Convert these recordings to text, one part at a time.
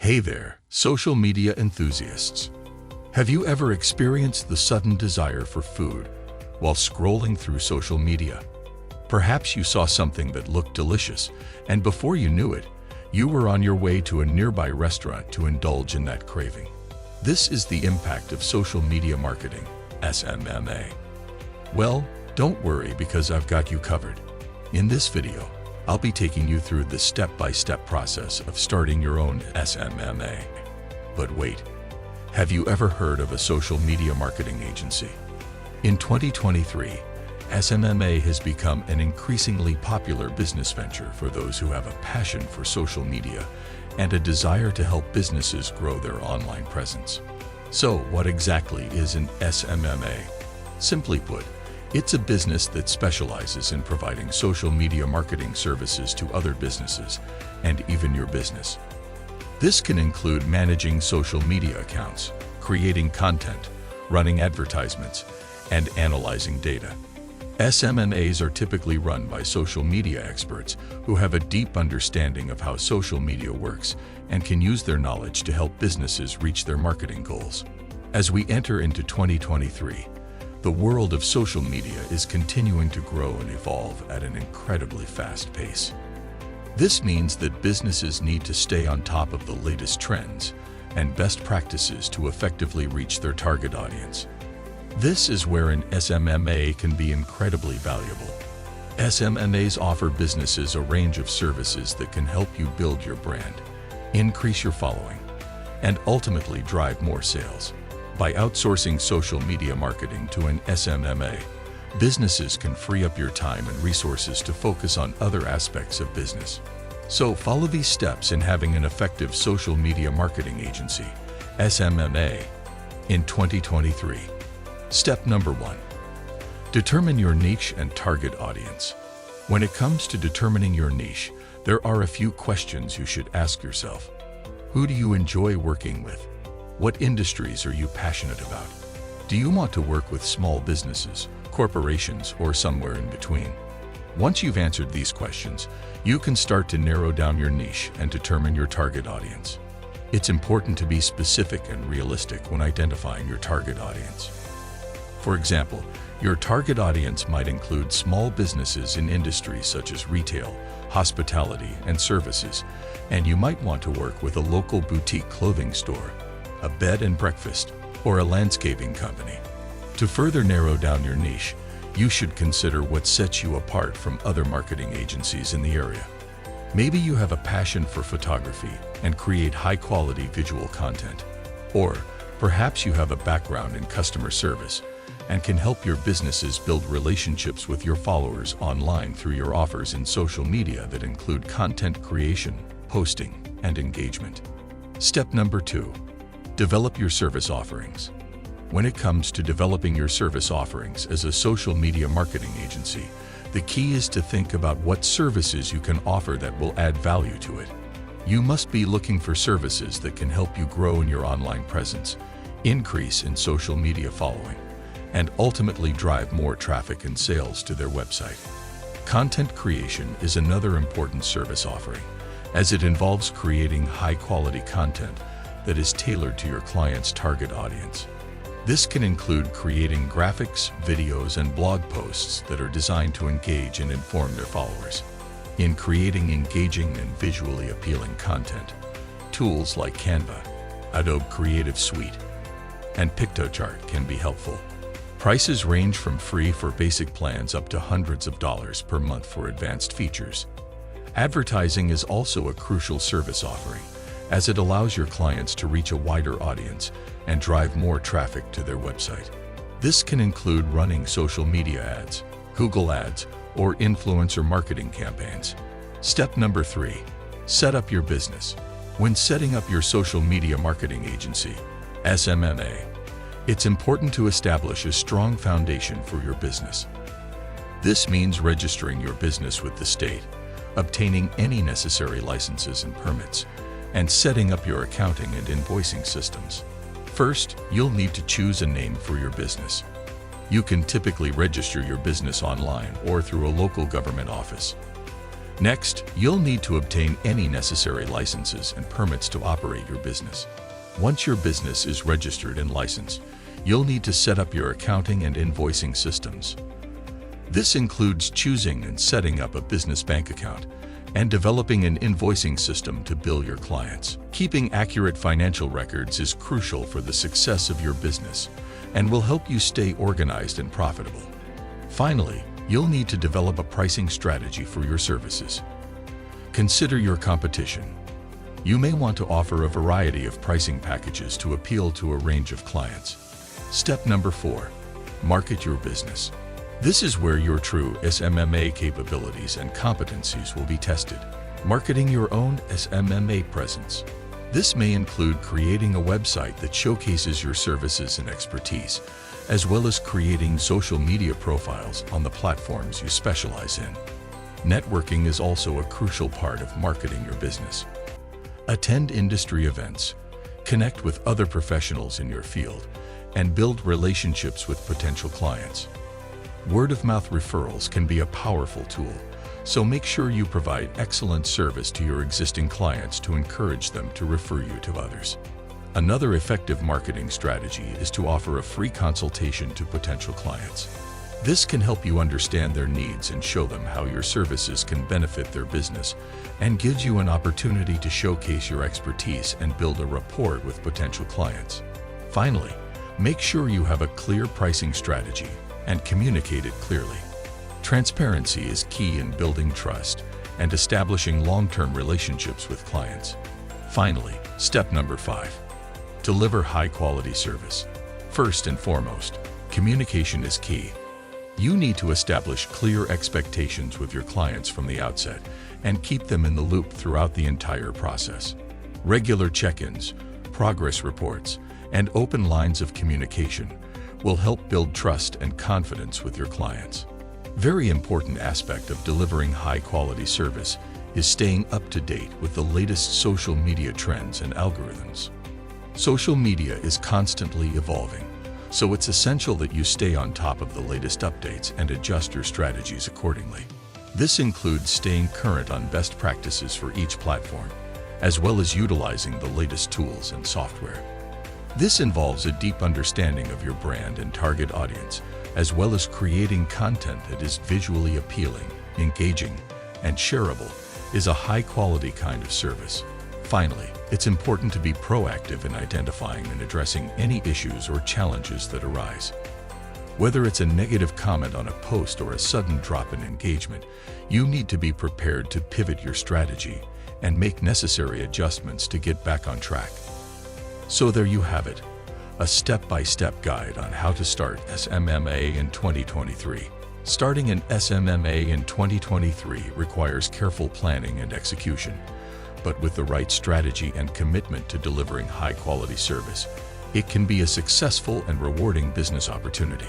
Hey there, social media enthusiasts. Have you ever experienced the sudden desire for food while scrolling through social media? Perhaps you saw something that looked delicious, and before you knew it, you were on your way to a nearby restaurant to indulge in that craving. This is the impact of social media marketing, SMMA. Well, don't worry because I've got you covered. In this video, I'll be taking you through the step-by-step process of starting your own SMMA. But wait, have you ever heard of a social media marketing agency? In 2023, SMMA has become an increasingly popular business venture for those who have a passion for social media and a desire to help businesses grow their online presence. So, what exactly is an SMMA? Simply put, it's a business that specializes in providing social media marketing services to other businesses and even your business. This can include managing social media accounts, creating content, running advertisements, and analyzing data. SMMAs are typically run by social media experts who have a deep understanding of how social media works and can use their knowledge to help businesses reach their marketing goals. As we enter into 2023, the world of social media is continuing to grow and evolve at an incredibly fast pace. This means that businesses need to stay on top of the latest trends and best practices to effectively reach their target audience. This is where an SMMA can be incredibly valuable. SMMAs offer businesses a range of services that can help you build your brand, increase your following, and ultimately drive more sales. By outsourcing social media marketing to an SMMA, businesses can free up your time and resources to focus on other aspects of business. So follow these steps in having an effective social media marketing agency, SMMA, in 2023. Step number 1. Determine your niche and target audience. When it comes to determining your niche, there are a few questions you should ask yourself. Who do you enjoy working with? What industries are you passionate about? Do you want to work with small businesses, corporations, or somewhere in between? Once you've answered these questions, you can start to narrow down your niche and determine your target audience. It's important to be specific and realistic when identifying your target audience. For example, your target audience might include small businesses in industries such as retail, hospitality, and services, and you might want to work with a local boutique clothing store, a bed and breakfast, or a landscaping company. To further narrow down your niche, you should consider what sets you apart from other marketing agencies in the area. Maybe you have a passion for photography and create high-quality visual content. Or perhaps you have a background in customer service and can help your businesses build relationships with your followers online through your offers in social media that include content creation, posting, and engagement. Step number 2. Develop your service offerings. When it comes to developing your service offerings as a social media marketing agency, the key is to think about what services you can offer that will add value to it. You must be looking for services that can help you grow in your online presence, increase in social media following, and ultimately drive more traffic and sales to their website. Content creation is another important service offering, as it involves creating high-quality content that is tailored to your client's target audience. This can include creating graphics, videos, and blog posts that are designed to engage and inform their followers. In creating engaging and visually appealing content, tools like Canva, Adobe Creative Suite, and PictoChart can be helpful. Prices range from free for basic plans up to hundreds of dollars per month for advanced features. Advertising is also a crucial service offering, as it allows your clients to reach a wider audience and drive more traffic to their website. This can include running social media ads, Google Ads, or influencer marketing campaigns. Step number 3. Set up your business. When setting up your social media marketing agency, SMMA, it's important to establish a strong foundation for your business. This means registering your business with the state, obtaining any necessary licenses and permits, and setting up your accounting and invoicing systems. First, you'll need to choose a name for your business. You can typically register your business online or through a local government office. Next, you'll need to obtain any necessary licenses and permits to operate your business. Once your business is registered and licensed, you'll need to set up your accounting and invoicing systems. This includes choosing and setting up a business bank account and developing an invoicing system to bill your clients. Keeping accurate financial records is crucial for the success of your business and will help you stay organized and profitable. Finally, you'll need to develop a pricing strategy for your services. Consider your competition. You may want to offer a variety of pricing packages to appeal to a range of clients. Step number 4, market your business. This is where your true SMMA capabilities and competencies will be tested. Marketing your own SMMA presence. This may include creating a website that showcases your services and expertise, as well as creating social media profiles on the platforms you specialize in. Networking is also a crucial part of marketing your business. Attend industry events, connect with other professionals in your field, and build relationships with potential clients. Word-of-mouth referrals can be a powerful tool, so make sure you provide excellent service to your existing clients to encourage them to refer you to others. Another effective marketing strategy is to offer a free consultation to potential clients. This can help you understand their needs and show them how your services can benefit their business, and gives you an opportunity to showcase your expertise and build a rapport with potential clients. Finally, make sure you have a clear pricing strategy and communicate it clearly. Transparency is key in building trust and establishing long-term relationships with clients. Finally, step number 5. Deliver high-quality service. First and foremost, communication is key. You need to establish clear expectations with your clients from the outset and keep them in the loop throughout the entire process. Regular check-ins, progress reports, and open lines of communication will help build trust and confidence with your clients. Very important aspect of delivering high-quality service is staying up to date with the latest social media trends and algorithms. Social media is constantly evolving, so it's essential that you stay on top of the latest updates and adjust your strategies accordingly. This includes staying current on best practices for each platform, as well as utilizing the latest tools and software. This involves a deep understanding of your brand and target audience, as well as creating content that is visually appealing, engaging, and shareable is a high-quality kind of service. Finally, it's important to be proactive in identifying and addressing any issues or challenges that arise. Whether it's a negative comment on a post or a sudden drop in engagement, you need to be prepared to pivot your strategy and make necessary adjustments to get back on track. So there you have it, a step-by-step guide on how to start SMMA in 2023. Starting an SMMA in 2023 requires careful planning and execution, but with the right strategy and commitment to delivering high-quality service, it can be a successful and rewarding business opportunity.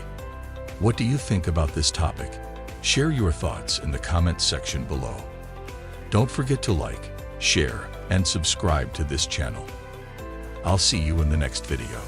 What do you think about this topic? Share your thoughts in the comments section below. Don't forget to like, share, and subscribe to this channel. I'll see you in the next video.